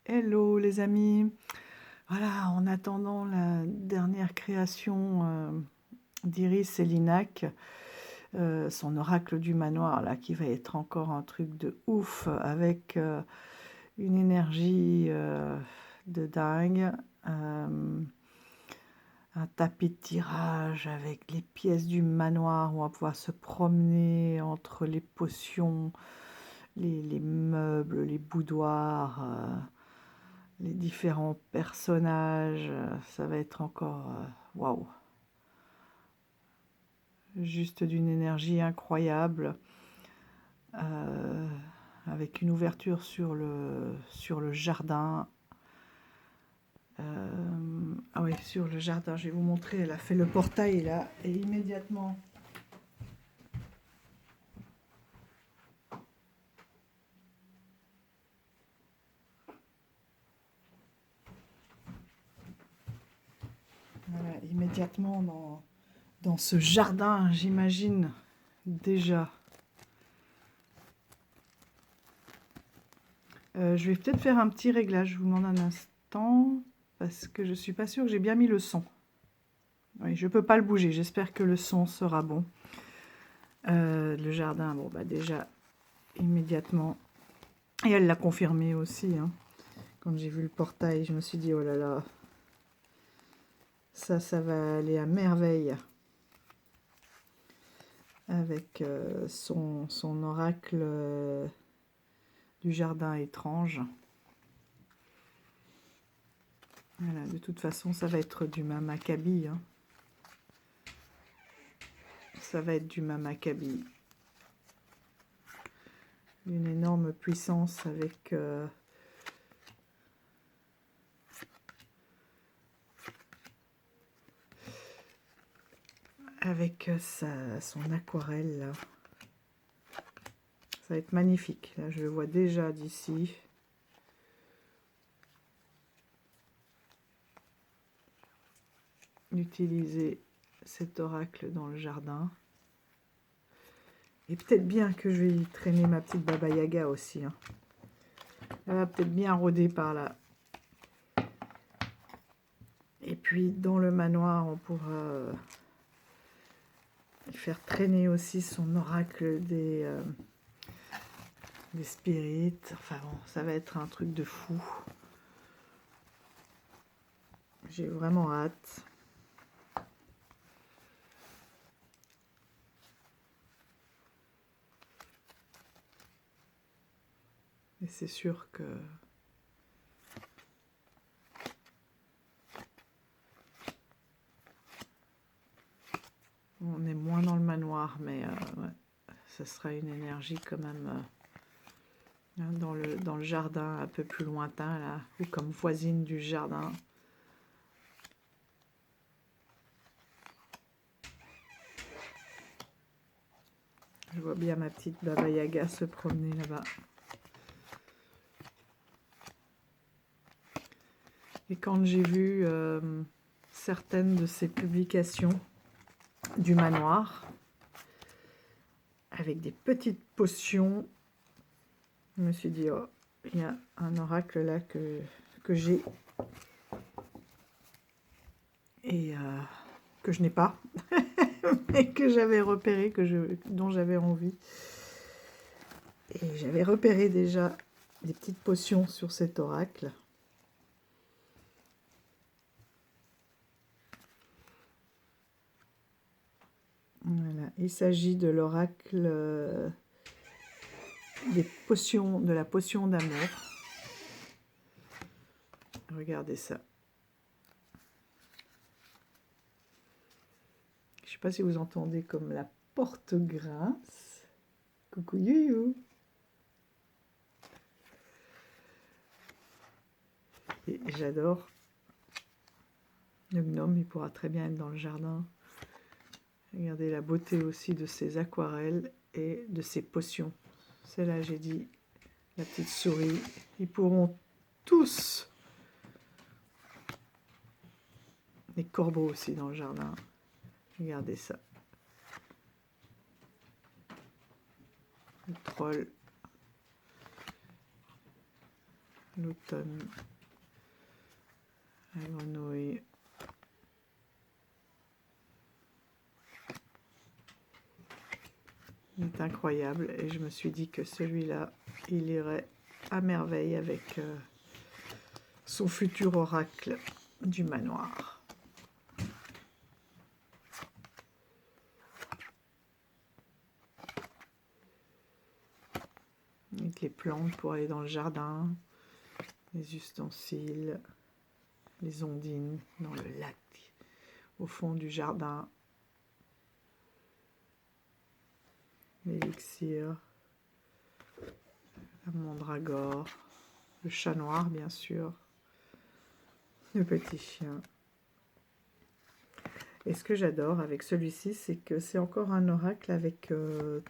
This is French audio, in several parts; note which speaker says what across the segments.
Speaker 1: Hello les amis. Voilà, en attendant la dernière création d'Iris et Linac, son oracle du manoir là, qui va être encore un truc de ouf avec une énergie de dingue, un tapis de tirage avec les pièces du manoir où on va pouvoir se promener entre les potions, les meubles, les boudoirs. Les différents personnages, ça va être encore waouh, juste d'une énergie incroyable, avec une ouverture sur le jardin. Ah oui, sur le jardin, je vais vous montrer. Elle a fait le portail là, et immédiatement. Voilà, immédiatement dans ce jardin, j'imagine déjà. Je vais peut-être faire un petit réglage, je vous demande un instant, parce que je ne suis pas sûre que j'ai bien mis le son. Oui, je ne peux pas le bouger, j'espère que le son sera bon. Le jardin, bon bah déjà, immédiatement, et elle l'a confirmé aussi, hein. Quand j'ai vu le portail, je me suis dit, oh là là, ça va aller à merveille avec son oracle du jardin étrange. Voilà, de toute façon, ça va être du Mamakabi, hein. Ça va être du Mamakabi. Une énorme puissance avec son aquarelle là. Ça va être magnifique. Là, je le vois déjà d'ici. Utiliser cet oracle dans le jardin. Et peut-être bien que je vais y traîner ma petite Baba Yaga aussi, hein. Elle va peut-être bien rôder par là. Et puis dans le manoir, on pourra faire traîner aussi son oracle des spirites. Enfin bon, ça va être un truc de fou. J'ai vraiment hâte. Et c'est sûr que on est moins dans le manoir, mais ouais, ça sera une énergie quand même dans le jardin un peu plus lointain, là, ou comme voisine du jardin. Je vois bien ma petite Baba Yaga se promener là-bas. Et quand j'ai vu certaines de ces publications du manoir, avec des petites potions, je me suis dit, oh, il y a un oracle là que j'ai et que je n'ai pas, mais que j'avais repéré, dont j'avais envie. Et j'avais repéré déjà des petites potions sur cet oracle. Voilà, il s'agit de l'oracle des potions, de la potion d'amour. Regardez ça. Je ne sais pas si vous entendez comme la porte grince. Coucou Youyou. Et j'adore. Le gnome, il pourra très bien être dans le jardin. Regardez la beauté aussi de ces aquarelles et de ces potions. Celle-là, j'ai dit, la petite souris. Ils pourront tous. Les corbeaux aussi dans le jardin. Regardez ça. Le troll. l'automne, la grenouille. Il est incroyable et je me suis dit que celui-là, il irait à merveille avec son futur oracle du manoir. Avec les plantes pour aller dans le jardin, les ustensiles, les ondines dans le lac, au fond du jardin, l'élixir, la mandragore, le chat noir bien sûr, le petit chien. Et ce que j'adore avec celui-ci, c'est que c'est encore un oracle avec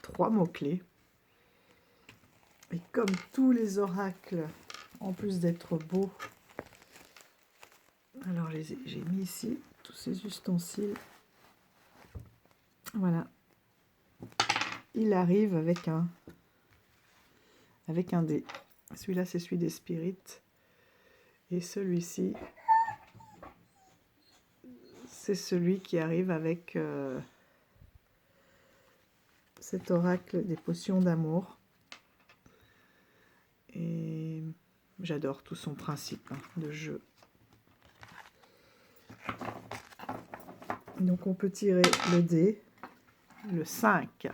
Speaker 1: 3 mots-clés. Et comme tous les oracles, en plus d'être beaux, alors j'ai mis ici tous ces ustensiles. Voilà. Il arrive avec un dé. Celui-là, c'est celui des spirites. Et celui-ci, c'est celui qui arrive avec cet oracle des potions d'amour. Et j'adore tout son principe de jeu. Donc on peut tirer le dé, le 5.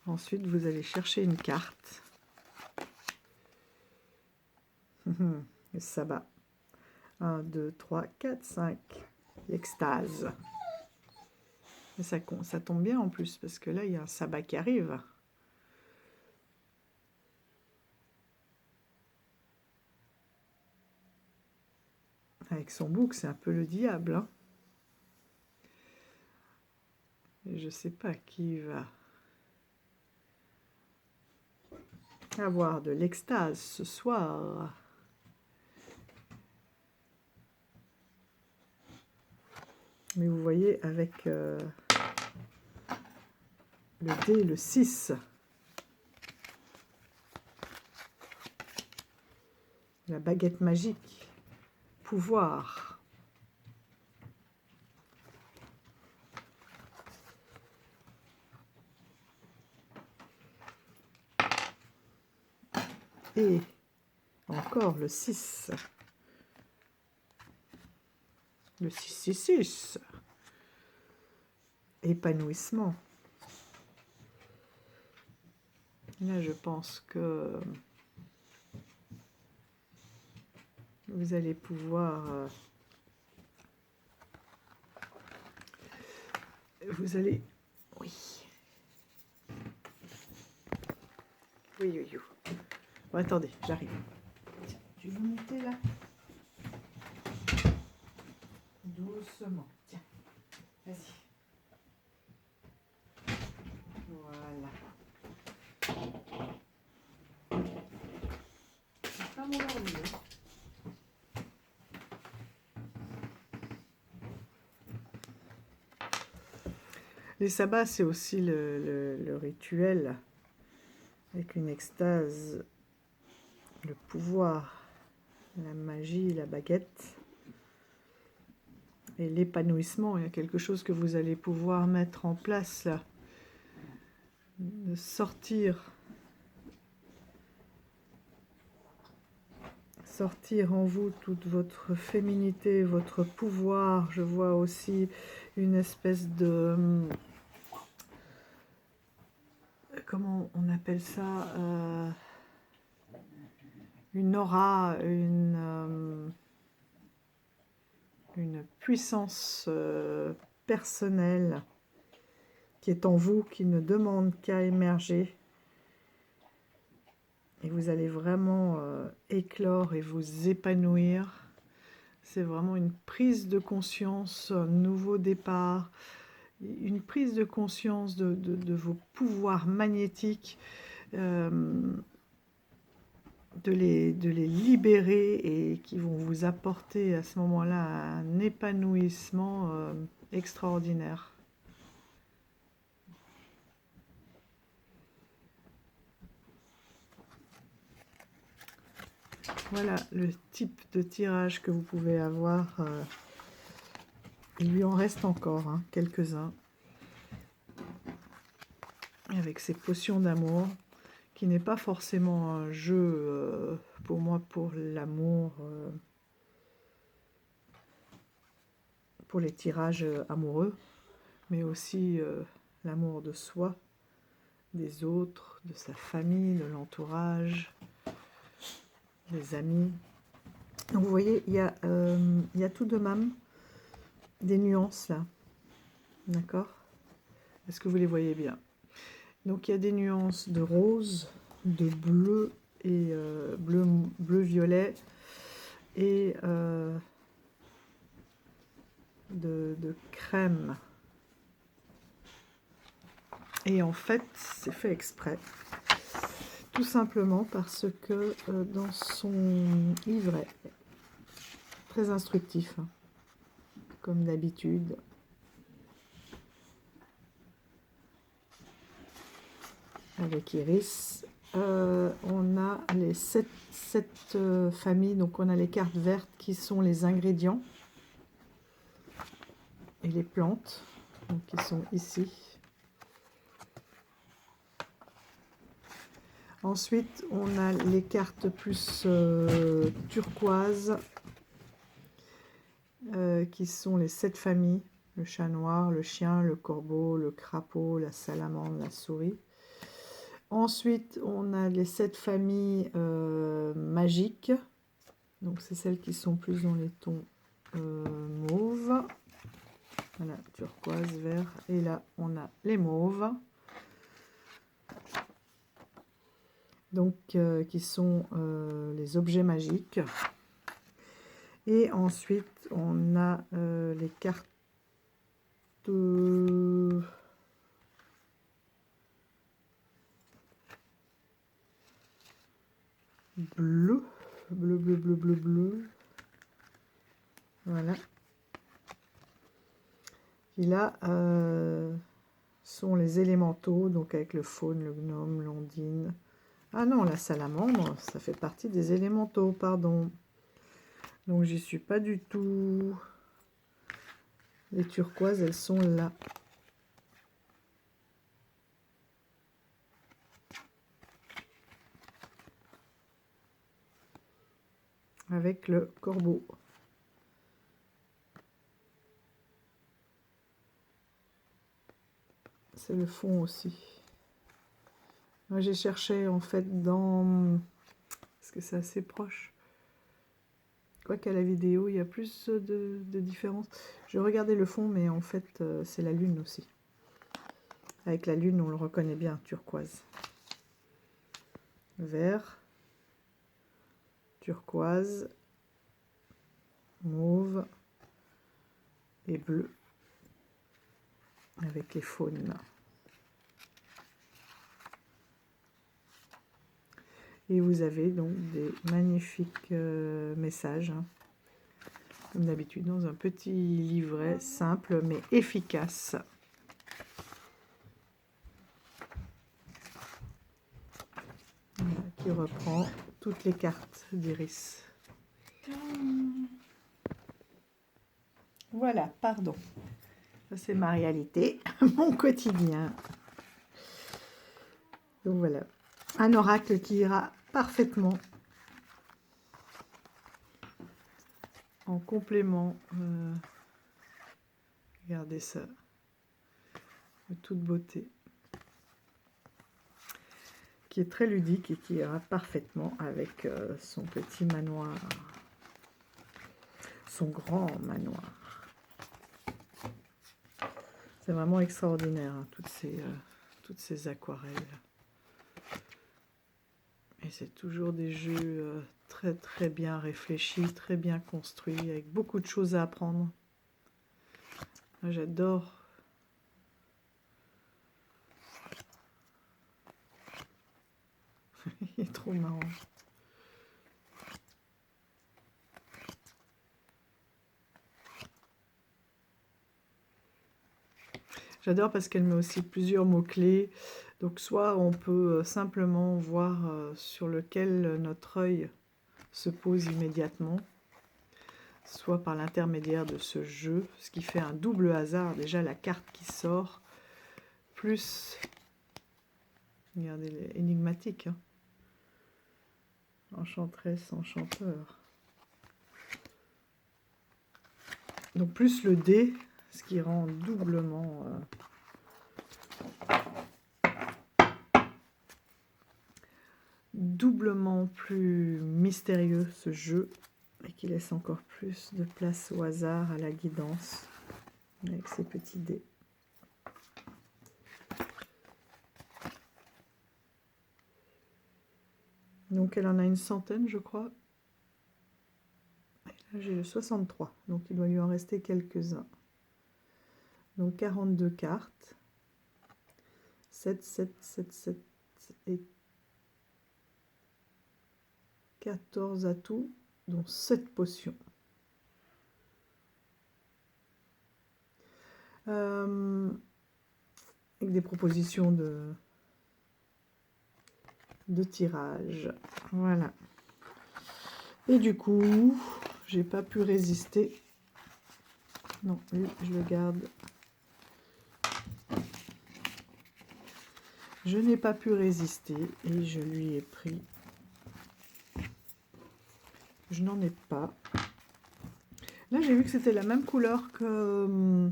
Speaker 1: Ensuite, vous allez chercher une carte. Le sabbat. 1, 2, 3, 4, 5. L'extase. Et ça tombe bien en plus, parce que là, il y a un sabbat qui arrive. Avec son bouc, c'est un peu le diable. Hein. Et je ne sais pas qui va avoir de l'extase ce soir. Mais vous voyez, avec le dé, le 6, la baguette magique, pouvoir. Et encore le 6. Le 666. Épanouissement. Là, je pense que vous allez pouvoir... vous allez... Oui. Oui, oui, oui. Bon, attendez, j'arrive. Tu veux monter là? Doucement. Tiens, vas-y. Voilà. C'est pas mon ordi. Les sabbats, c'est aussi le rituel avec une extase, le pouvoir, la magie, la baguette et l'épanouissement. Il y a quelque chose que vous allez pouvoir mettre en place là, de sortir en vous toute votre féminité, votre pouvoir. Je vois aussi une espèce de... comment on appelle ça, une aura, une puissance personnelle qui est en vous, qui ne demande qu'à émerger. Et vous allez vraiment éclore et vous épanouir. C'est vraiment une prise de conscience, un nouveau départ, une prise de conscience de vos pouvoirs magnétiques, de les libérer et qui vont vous apporter à ce moment-là un épanouissement extraordinaire. Voilà le type de tirage que vous pouvez avoir. Il lui en reste encore hein, quelques-uns. Avec ces potions d'amour, qui n'est pas forcément un jeu pour moi pour l'amour, pour les tirages amoureux, mais aussi l'amour de soi, des autres, de sa famille, de l'entourage, des amis. Donc vous voyez, il y a tout de même des nuances là, d'accord? Est-ce que vous les voyez bien? Donc il y a des nuances de rose, de bleu et bleu-violet et de crème. Et en fait, c'est fait exprès. Tout simplement parce que dans son livret, très instructif, hein, comme d'habitude, avec Iris, on a les 7 familles, donc on a les cartes vertes qui sont les ingrédients et les plantes, donc qui sont ici. Ensuite, on a les cartes plus turquoise, qui sont les 7 familles, le chat noir, le chien, le corbeau, le crapaud, la salamandre, la souris. Ensuite, on a les 7 familles magiques, donc c'est celles qui sont plus dans les tons mauves. Voilà, turquoise, vert, et là, on a les mauves. Donc qui sont les objets magiques. Et ensuite, on a les cartes bleu, bleu. Voilà. Et là, sont les élémentaux, donc avec le faune, le gnome, l'ondine. Ah non, la salamandre, ça fait partie des élémentaux, pardon. Donc j'y suis pas du tout. Les turquoises, elles sont là. Avec le corbeau. C'est le fond aussi. Moi j'ai cherché en fait dans... Parce que c'est assez proche. Quoiqu'à la vidéo, il y a plus de différence. Je regardais le fond, mais en fait, c'est la lune aussi. Avec la lune, on le reconnaît bien, turquoise. Vert, turquoise, mauve et bleu. Avec les faunes. Et vous avez donc des magnifiques messages, hein, comme d'habitude, dans un petit livret simple mais efficace. Voilà, qui reprend toutes les cartes d'Iris. Voilà, pardon. Ça, c'est ma réalité, mon quotidien. Donc voilà, un oracle qui ira parfaitement en complément. Regardez ça, de toute beauté, qui est très ludique et qui ira parfaitement avec son petit manoir, son grand manoir. C'est vraiment extraordinaire, hein, toutes ces aquarelles. Et c'est toujours des jeux très très bien réfléchis, très bien construits, avec beaucoup de choses à apprendre. J'adore. Il est trop marrant. J'adore parce qu'elle met aussi plusieurs mots-clés. Donc soit on peut simplement voir sur lequel notre œil se pose immédiatement, soit par l'intermédiaire de ce jeu, ce qui fait un double hasard. Déjà la carte qui sort, plus, regardez, les énigmatiques, hein. Enchanteresse, enchanteur. Donc plus le dé, ce qui rend doublement plus mystérieux ce jeu, et qui laisse encore plus de place au hasard, à la guidance, avec ces petits dés. Donc elle en a une centaine, je crois. Là j'ai le 63, donc il doit lui en rester quelques-uns. Donc 42 cartes. 7, 7, 7, 7 et 14 atouts, dont 7 potions. Avec des propositions de tirage. Voilà. Et du coup, j'ai pas pu résister. Non, lui, je le garde. Je n'ai pas pu résister et je lui ai pris. Je n'en ai pas. Là, j'ai vu que c'était la même couleur que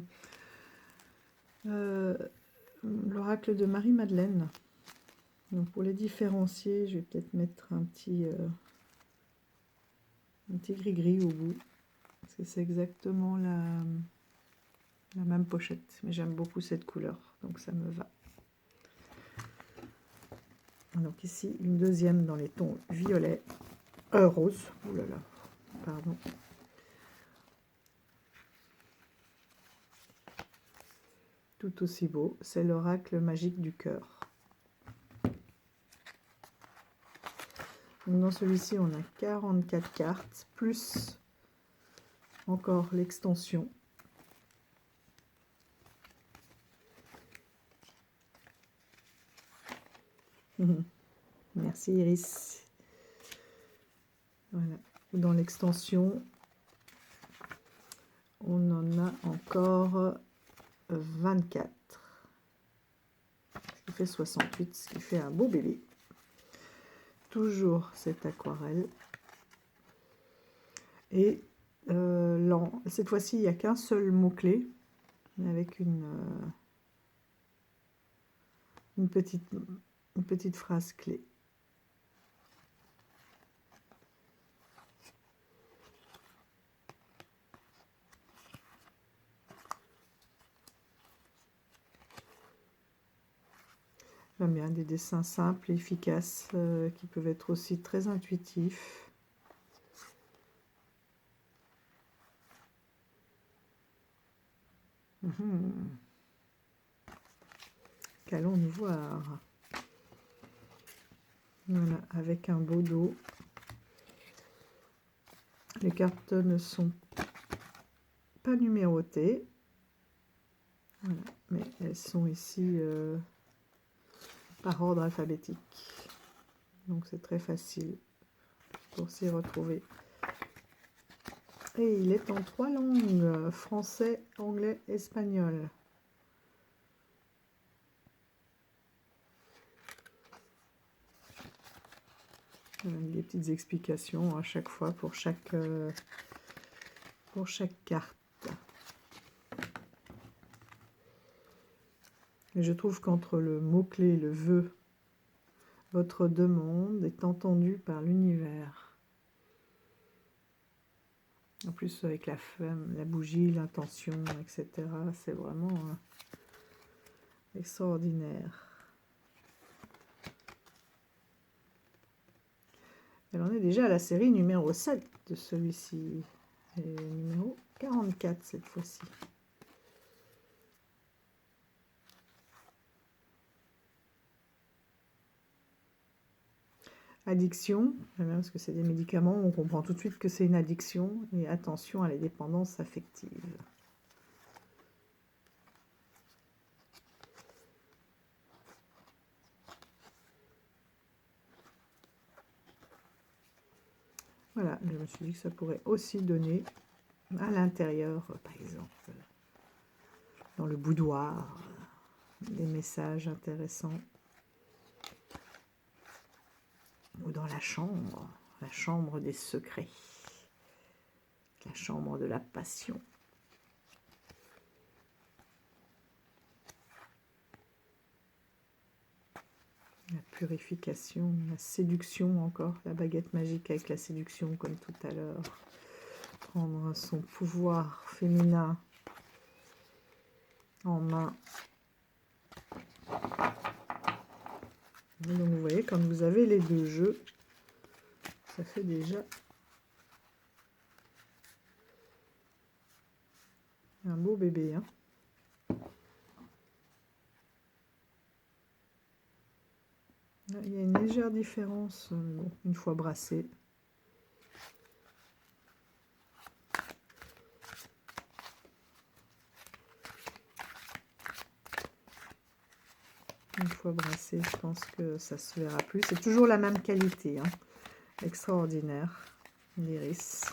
Speaker 1: l'oracle de Marie-Madeleine. Donc, pour les différencier, je vais peut-être mettre un petit gris-gris au bout. Parce que c'est exactement la même pochette. Mais j'aime beaucoup cette couleur, donc ça me va. Donc ici, une deuxième dans les tons violet, rose. Ouh là là, pardon. Tout aussi beau, c'est l'oracle magique du cœur. Donc dans celui-ci, on a 44 cartes, plus encore l'extension. Merci Iris. Voilà. Dans l'extension, on en a encore 24. Ce qui fait 68, ce qui fait un beau bébé. Toujours cette aquarelle. Et cette fois-ci, il n'y a qu'un seul mot-clé, avec une petite phrase clé. J'aime bien des dessins simples et efficaces qui peuvent être aussi très intuitifs. Qu'allons-nous voir? Voilà, avec un beau dos. Les cartes ne sont pas numérotées. Voilà, mais elles sont ici par ordre alphabétique. Donc c'est très facile pour s'y retrouver. Et il est en 3 langues, français, anglais, espagnol. Des petites explications à chaque fois pour chaque carte. Et je trouve qu'entre le mot-clé et le vœu, votre demande est entendue par l'univers. En plus, avec la femme, la bougie, l'intention, etc., c'est vraiment extraordinaire. Elle en est déjà à la série numéro 7 de celui-ci. Et numéro 44 cette fois-ci. Addiction, parce que c'est des médicaments, on comprend tout de suite que c'est une addiction. Et attention à la dépendance affective. Voilà, je me suis dit que ça pourrait aussi donner à l'intérieur, par exemple, dans le boudoir, des messages intéressants. Ou dans la chambre des secrets, la chambre de la passion. La purification, la séduction encore, la baguette magique avec la séduction comme tout à l'heure. Prendre son pouvoir féminin en main. Et donc vous voyez, quand vous avez les deux jeux, ça fait déjà un beau bébé, hein. Il y a une légère différence une fois brassé. Une fois brassé, je pense que ça se verra plus. C'est toujours la même qualité, hein. Extraordinaire, l'iris.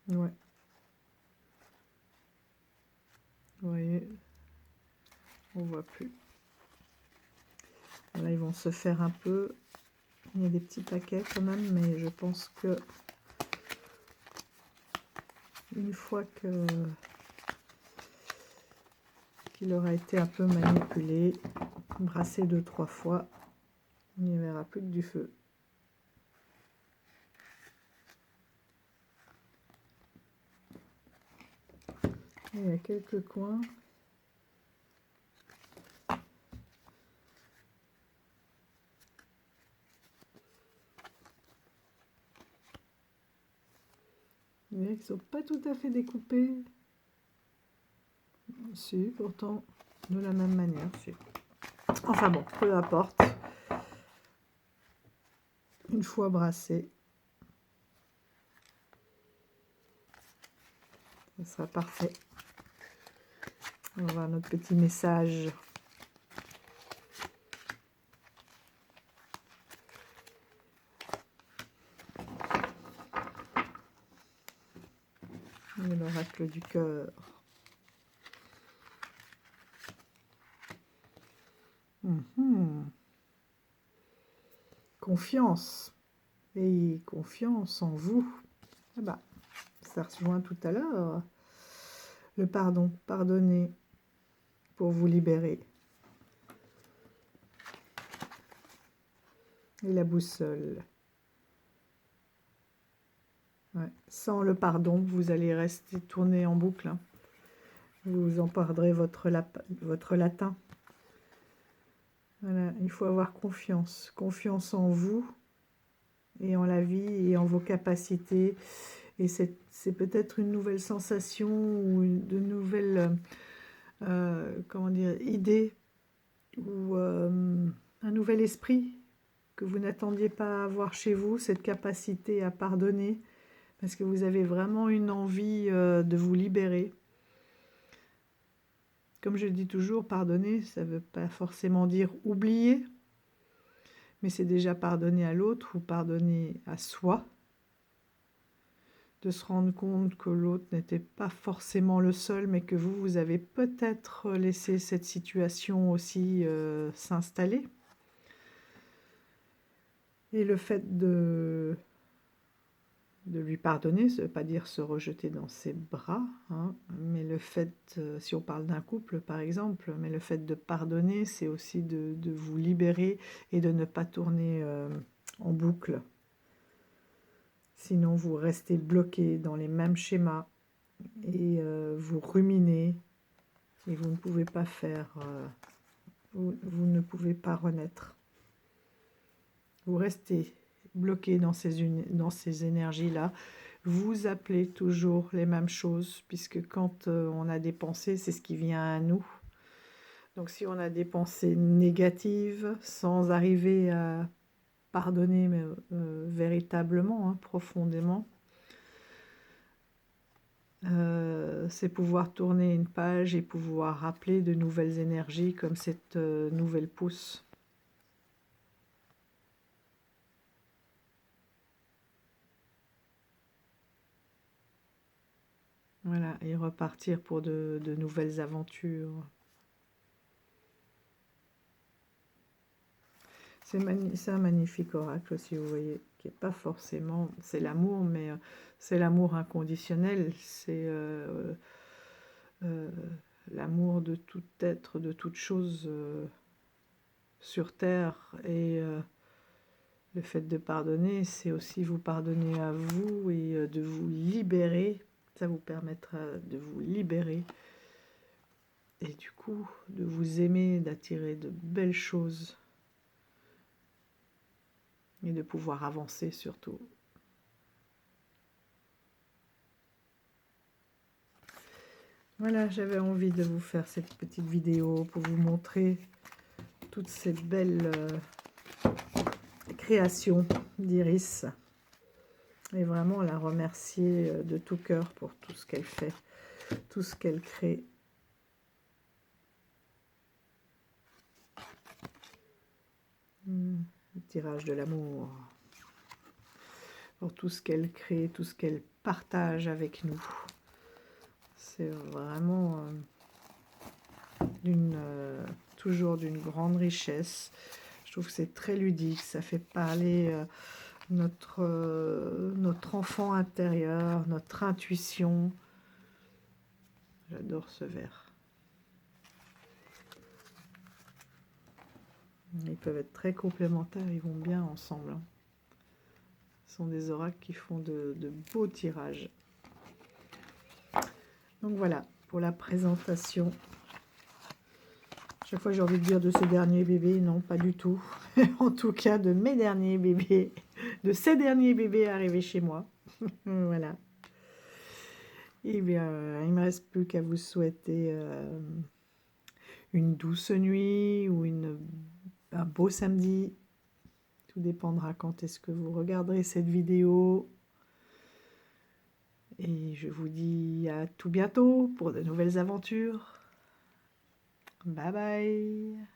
Speaker 1: Ouais. Vous voyez, on voit plus. Là, ils vont se faire un peu. Il y a des petits paquets quand même, mais je pense que une fois que qu'il aura été un peu manipulé, brassé 2-3 fois, il n'y verra plus que du feu. Il y a quelques coins. Vous voyez qu'ils ne sont pas tout à fait découpés. Si, pourtant, de la même manière. Si. Enfin bon, peu importe. Une fois brassé, ça sera parfait. On va voir notre petit message. L'oracle du cœur. Confiance. Et confiance en vous. Ah bah, ça rejoint tout à l'heure. Le pardon. Pardonner pour vous libérer. Et la boussole. Ouais. Sans le pardon, vous allez rester tourné en boucle, hein. Vous en perdrez votre latin. Voilà, il faut avoir confiance. Confiance en vous et en la vie et en vos capacités. Et c'est peut-être une nouvelle sensation ou de nouvelles comment dire, idées ou un nouvel esprit que vous n'attendiez pas à avoir chez vous, cette capacité à pardonner, parce que vous avez vraiment une envie de vous libérer. Comme je dis toujours, pardonner, ça ne veut pas forcément dire oublier, mais c'est déjà pardonner à l'autre ou pardonner à soi, de se rendre compte que l'autre n'était pas forcément le seul, mais que vous avez peut-être laissé cette situation aussi s'installer. Et le fait de lui pardonner, ça ne veut pas dire se rejeter dans ses bras, hein, mais le fait, si on parle d'un couple par exemple, mais le fait de pardonner, c'est aussi de vous libérer et de ne pas tourner en boucle. Sinon, vous restez bloqué dans les mêmes schémas et vous ruminez et vous ne pouvez pas faire, vous ne pouvez pas renaître. Vous restez bloqué dans ces énergies-là. Vous appelez toujours les mêmes choses, puisque quand on a des pensées, c'est ce qui vient à nous. Donc si on a des pensées négatives, sans arriver à pardonner mais, véritablement, hein, profondément. C'est pouvoir tourner une page et pouvoir rappeler de nouvelles énergies comme cette nouvelle pousse. Voilà, et repartir pour de nouvelles aventures. C'est un magnifique oracle aussi, vous voyez, qui n'est pas forcément... C'est l'amour, mais c'est l'amour inconditionnel. C'est l'amour de tout être, de toute chose sur Terre. Et le fait de pardonner, c'est aussi vous pardonner à vous et de vous libérer. Ça vous permettra de vous libérer. Et du coup, de vous aimer, d'attirer de belles choses. Et de pouvoir avancer surtout. Voilà, j'avais envie de vous faire cette petite vidéo pour vous montrer toutes ces belles créations d'Iris. Et vraiment la remercier de tout cœur pour tout ce qu'elle fait, tout ce qu'elle crée. Le tirage de l'amour. Pour tout ce qu'elle crée, tout ce qu'elle partage avec nous. C'est vraiment toujours d'une grande richesse. Je trouve que c'est très ludique, ça fait parler notre enfant intérieur, notre intuition. J'adore ce verre. Ils peuvent être très complémentaires, ils vont bien ensemble. Ce sont des oracles qui font de beaux tirages. Donc voilà, pour la présentation. Chaque fois j'ai envie de dire de ce dernier bébé, non, pas du tout. En tout cas, de mes derniers bébés, de ces derniers bébés arrivés chez moi. Voilà. Et bien, il ne me reste plus qu'à vous souhaiter une douce nuit ou un beau samedi. Tout dépendra quand est-ce que vous regarderez cette vidéo. Et je vous dis à tout bientôt pour de nouvelles aventures. Bye bye.